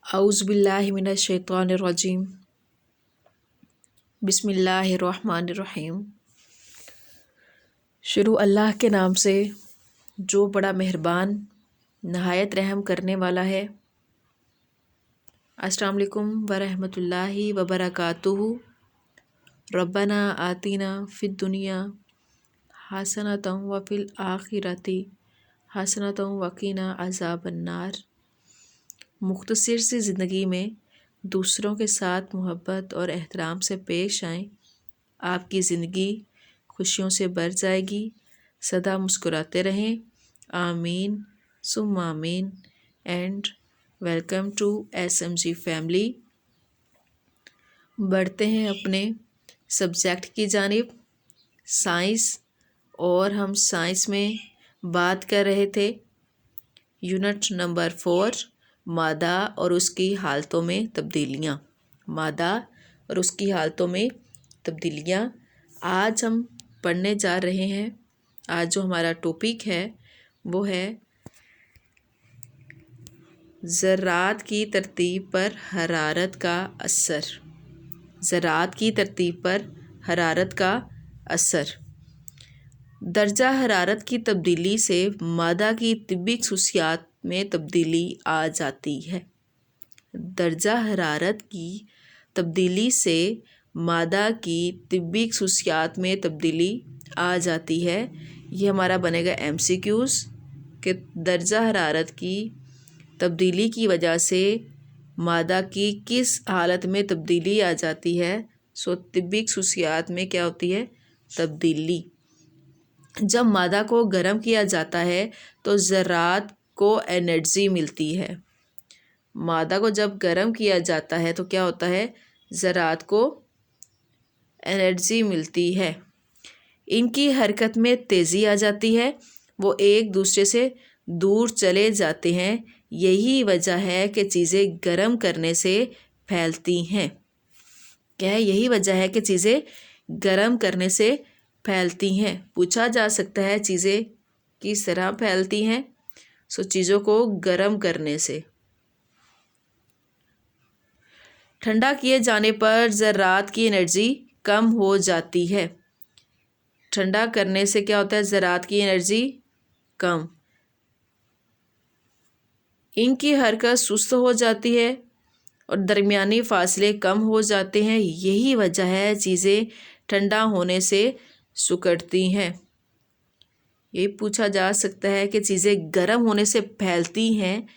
औज़ु बिल्लाहि मिनश शैतानिर रजीम। बिस्मिल्लाहिर रहमानिर रहीम। शुरू अल्लाह के नाम से जो बड़ा मेहरबान नहायत रहम करने वाला है। अस्सलाम वालेकुम व रहमतुल्लाहि व बरकातुहू। रब्बना आतिना फिद दुनिया हसनतम व फिल आखिरति हसनतम व क़िना अज़ाबन्नार। मुख्तसर सी ज़िंदगी में दूसरों के साथ मोहब्बत और एहतराम से पेश आएँ, आपकी ज़िंदगी खुशियों से भर जाएगी। सदा मुस्कुराते रहें। आमीन सुम्मा आमीन। And welcome to SMG family. बढ़ते हैं अपने सब्जेक्ट की जानिब, साइंस। और हम साइंस में बात कर रहे थे यूनिट नंबर 4, मादा और उसकी हालतों में तब्दीलियाँ। मादा और उसकी हालतों में तब्दीलियाँ आज हम पढ़ने जा रहे हैं। आज जो हमारा टॉपिक है वो है ज़रात की तरतीब पर हरारत का असर। ज़रात की तरतीब पर हरारत का असर। दर्जा हरारत की तब्दीली से मादा की तिब्बी खसूसियात में तब्दीली आ जाती है। दर्जा हरारत की तब्दीली से मादा की तिब्बी खसूसियात में तब्दीली आ जाती है। ये हमारा बनेगा MCQs कि दर्जा हरारत की तब्दीली की वजह से मादा की किस हालत में तब्दीली आ जाती है। तिब्बी खसूसियात में क्या होती है? तब्दीली। जब मादा को गर्म किया जाता है तो ज़रात को एनर्जी मिलती है। मादा को जब गर्म किया जाता है तो क्या होता है? ज़रात को एनर्जी मिलती है। इनकी हरकत में तेज़ी आ जाती है। वो एक दूसरे से दूर चले जाते हैं। यही वजह है कि चीज़ें गर्म करने से फैलती हैं। क्या है? यही वजह है कि चीज़ें गर्म करने से फैलती हैं। पूछा जा सकता है चीज़ें किस तरह फैलती हैं? चीज़ों को गर्म करने से। ठंडा किए जाने पर ज़रात की एनर्जी कम हो जाती है। ठंडा करने से क्या होता है? ज़रात की एनर्जी कम। इनकी हरकत सुस्त हो जाती है और दरमियानी फासले कम हो जाते हैं। यही वजह है चीज़ें ठंडा होने से सिकुड़ती हैं। ये पूछा जा सकता है कि चीज़ें गर्म होने से फैलती हैं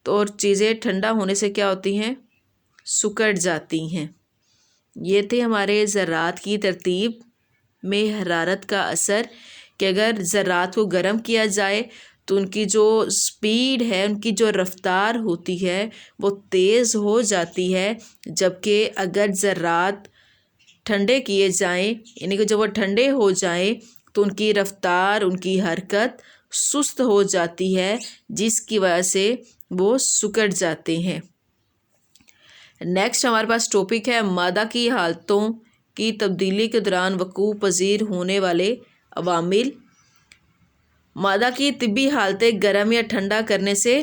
तो और चीज़ें ठंडा होने से क्या होती हैं? सिकुड़ जाती हैं। ये थे हमारे ज़रात की तरतीब में हरारत का असर कि अगर ज़रात को गर्म किया जाए तो उनकी जो स्पीड है, उनकी जो रफ़्तार होती है वो तेज़ हो जाती है। जबकि अगर ज़रात ठंडे किए जाएं, यानी कि जब वो ठंडे हो जाएं तो उनकी रफ़्तार, उनकी हरकत सुस्त हो जाती है, जिसकी वजह से वो सिकुड़ जाते हैं। नेक्स्ट हमारे पास टॉपिक है मादा की हालतों की तब्दीली के दौरान वक़ूअ पज़ीर होने वाले अवामिल। मादा की तिब्बी हालतें गर्म या ठंडा करने से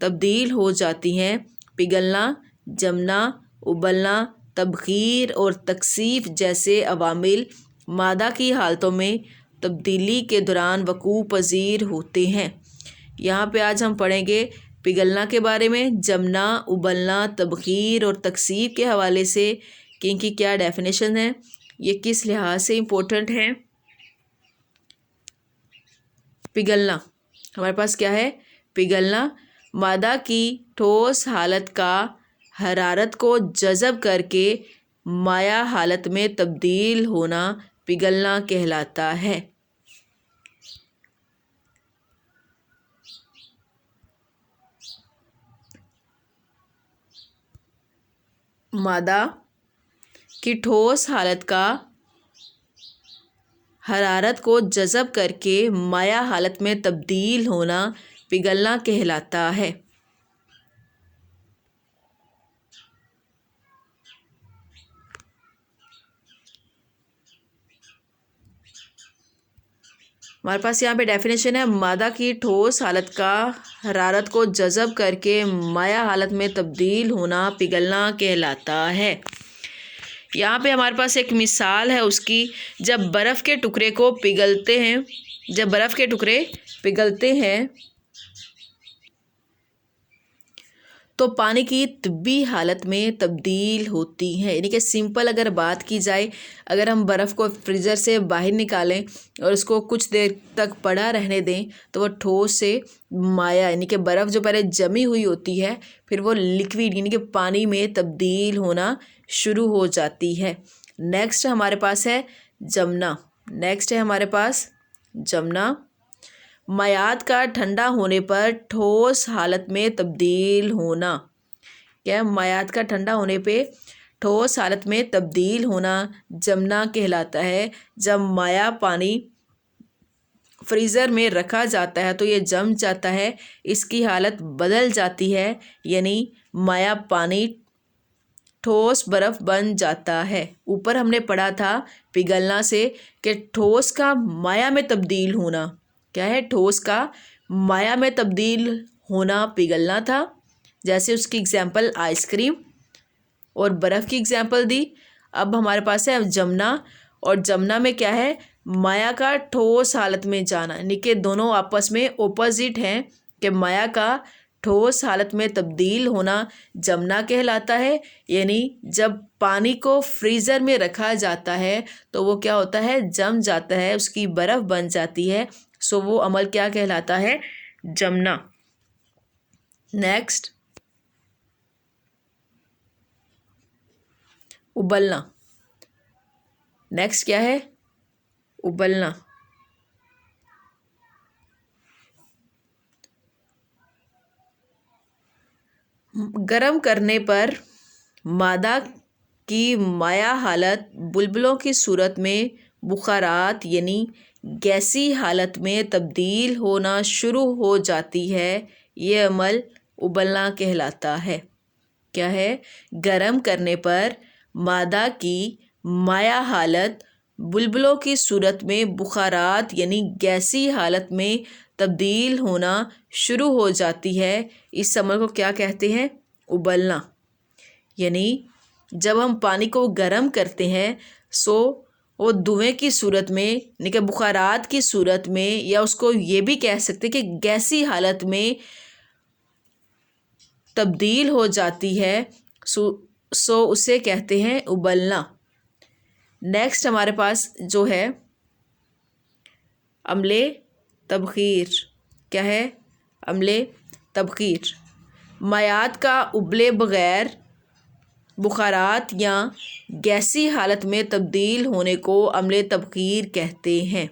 तब्दील हो जाती हैं। पिघलना, जमना, उबलना, तबख़ीर और तकसीफ़ जैसे अवामिल मादा की हालतों में तब्दीली के दौरान वक़ूअ पज़ीर होते हैं। यहाँ पे आज हम पढ़ेंगे पिघलना के बारे में, जमना, उबलना, तबख़ीर और तकसीफ़ के हवाले से कि इनकी क्या डेफिनेशन है, ये किस लिहाज से इम्पोर्टेंट है। पिघलना हमारे पास क्या है? पिघलना मादा की ठोस हालत का हरारत को जज़ब करके माया हालत में तब्दील होना पिघलना कहलाता है। मादा की ठोस हालत का हरारत को जज़ब करके माया हालत में तब्दील होना पिघलना कहलाता है। हमारे पास यहाँ पे डेफिनेशन है, मादा की ठोस हालत का हरारत को जज़ब करके माया हालत में तब्दील होना पिघलना कहलाता है। यहाँ पे हमारे पास एक मिसाल है उसकी, जब बर्फ़ के टुकड़े को पिघलते हैं, जब बर्फ़ के टुकड़े पिघलते हैं तो पानी की तिब्बी हालत में तब्दील होती हैं। यानी कि सिंपल अगर बात की जाए, अगर हम बर्फ़ को फ्रीज़र से बाहर निकालें और उसको कुछ देर तक पड़ा रहने दें तो वो ठोस से माया यानी कि बर्फ़ जो पहले जमी हुई होती है फिर वो लिक्विड यानी कि पानी में तब्दील होना शुरू हो जाती है। नेक्स्ट हमारे पास है जमना। नेक्स्ट है हमारे पास जमना। मायात का ठंडा होने पर ठोस हालत में तब्दील होना। क्या मायात का ठंडा होने पे ठोस हालत में तब्दील होना जमना कहलाता है। जब माया पानी फ्रीज़र में रखा जाता है तो ये जम जाता है, इसकी हालत बदल जाती है, यानी माया पानी ठोस बर्फ़ बन जाता है। ऊपर हमने पढ़ा था पिघलना से कि ठोस का माया में तब्दील होना क्या है, ठोस का माया में तब्दील होना पिघलना था। जैसे उसकी एग्जाम्पल आइसक्रीम और बर्फ़ की एग्जाम्पल दी। अब हमारे पास है जमना, और जमना में क्या है, माया का ठोस हालत में जाना, यानी कि दोनों आपस में ओपोजिट हैं कि माया का ठोस हालत में तब्दील होना जमना कहलाता है। यानी जब पानी को फ्रीज़र में रखा जाता है तो वो क्या होता है, जम जाता है, उसकी बर्फ़ बन जाती है, सो वो अमल क्या कहलाता है, जमना। नेक्स्ट उबलना। नेक्स्ट क्या है, उबलना। गरम करने पर मादा की माया हालत बुलबुलों की सूरत में बुखारात यानी गैसी हालत में तब्दील होना शुरू हो जाती है। ये अमल उबलना कहलाता है। क्या है, गरम करने पर मादा की माया हालत बुलबुलों की सूरत में बुखारात यानी गैसी हालत में तब्दील होना शुरू हो जाती है। इस अमल को क्या कहते हैं, उबलना। यानी जब हम पानी को गर्म करते हैं सो वो धुएं की सूरत में यानी कि बुखारात की सूरत में, या उसको ये भी कह सकते हैं कि गैसी हालत में तब्दील हो जाती है, सो उसे कहते हैं उबलना। नेक्स्ट हमारे पास जो है अमले तबखीर। क्या है, अमले तबखीर। मायात का उबले बग़ैर बुखारात या गैसी हालत में तब्दील होने को अमले तबखीर कहते हैं।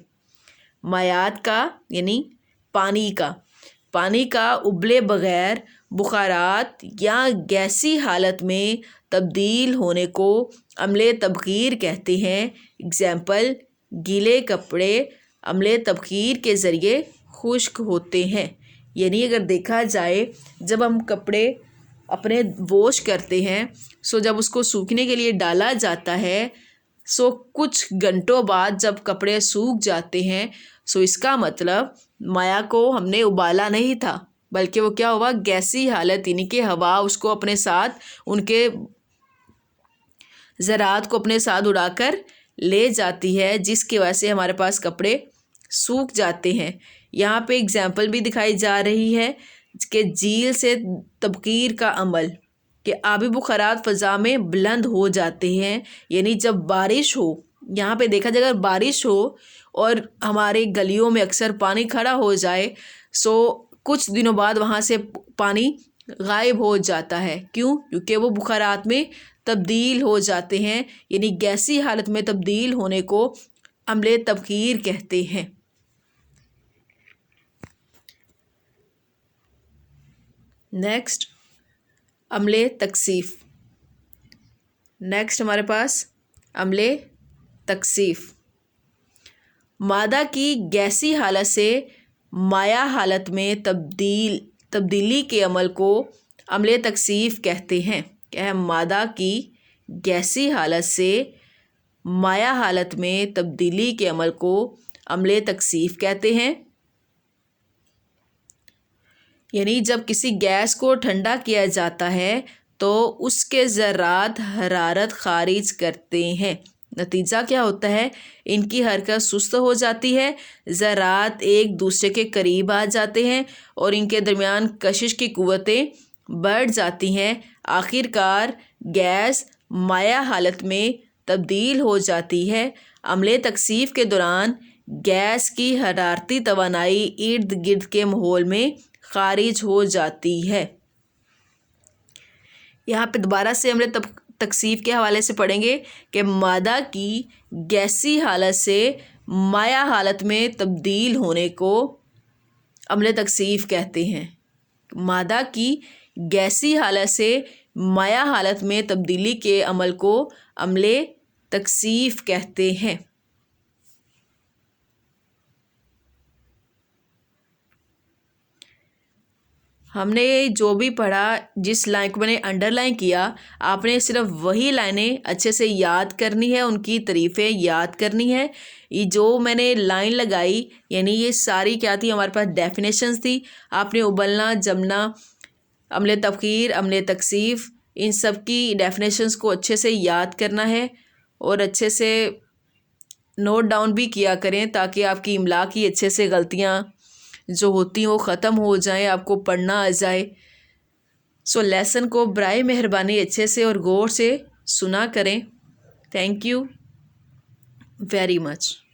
मायात का यानी पानी का उबले बग़ैर बुखारात या गैसी हालत में तब्दील होने को अमले तबखीर कहते हैं। एग्जाम्पल, गीले कपड़े अमले तबखीर के ज़रिए खुश्क होते हैं। यानी अगर देखा जाए जब हम कपड़े अपने वॉश करते हैं सो जब उसको सूखने के लिए डाला जाता है सो कुछ घंटों बाद जब कपड़े सूख जाते हैं सो इसका मतलब माया को हमने उबाला नहीं था, बल्कि वो क्या हुआ, गैसी हालत यानी कि हवा उसको अपने साथ, उनके ज़रात को अपने साथ उड़ाकर ले जाती है, जिसकी वजह से हमारे पास कपड़े सूख जाते हैं। यहाँ पे एग्जाम्पल भी दिखाई जा रही है कि झील से तबखीर का अमल कि आबी बुखारात फ़ज़ा में बुलंद हो जाते हैं। यानी जब बारिश हो, यहाँ पे देखा जाए अगर बारिश हो और हमारे गलियों में अक्सर पानी खड़ा हो जाए सो कुछ दिनों बाद वहाँ से पानी गायब हो जाता है। क्यों? क्योंकि वो बुखारात में तब्दील हो जाते हैं। यानी गैसी हालत में तब्दील होने को अमले तबखीर कहते हैं। नेक्स्ट अमले तकसीफ़। नेक्स्ट हमारे पास अमले तकसीफ़। मादा की गैसी हालत से माया हालत में तब्दीली के अमल को अमले तकसीफ़ कहते हैं। क्या है, मादा की गैसी हालत से माया हालत में तब्दीली के अमल को عمل تکثیف کہتے ہیں۔ یعنی جب کسی گیس کو ٹھنڈا کیا جاتا ہے تو اس کے ذرات حرارت خارج کرتے ہیں، نتیجہ کیا ہوتا ہے؟ ان کی حرکت سست ہو جاتی ہے، ذرات ایک دوسرے کے قریب آ جاتے ہیں اور ان کے درمیان کشش کی قوتیں بڑھ جاتی ہیں۔ آخر کار گیس مائع حالت میں تبدیل ہو جاتی ہے۔ عمل تکثیف کے دوران گیس کی حرارتی توانائی ارد گرد کے ماحول میں خارج ہو جاتی ہے۔ یہاں پہ دوبارہ سے عمل تکثیف کے حوالے سے پڑھیں گے کہ مادہ کی گیسی حالت سے مائع حالت میں تبدیل ہونے کو عمل تکثیف کہتے ہیں۔ مادہ کی گیسی حالت سے مائع حالت میں تبدیلی کے عمل کو عمل تکثیف کہتے ہیں۔ ہم نے جو بھی پڑھا، جس لائن کو میں نے انڈر لائن کیا، آپ نے صرف وہی لائنیں اچھے سے یاد کرنی ہے، ان کی تعریفیں یاد کرنی ہے۔ یہ جو میں نے لائن لگائی یعنی یہ ساری کیا تھی؟ ہمارے پاس ڈیفینیشنز تھی۔ آپ نے ابلنا، جمنا، عمل تبخیر، عمل تکثیف، ان سب کی ڈیفینیشنز کو اچھے سے یاد کرنا ہے اور اچھے سے نوٹ ڈاؤن بھی کیا کریں تاکہ آپ کی املا کی اچھے سے غلطیاں جو ہوتی ہیں وہ ختم ہو جائیں، آپ کو پڑھنا آ جائے۔ لیسن کو برائے مہربانی اچھے سے اور غور سے سنا کریں۔ Thank you very much.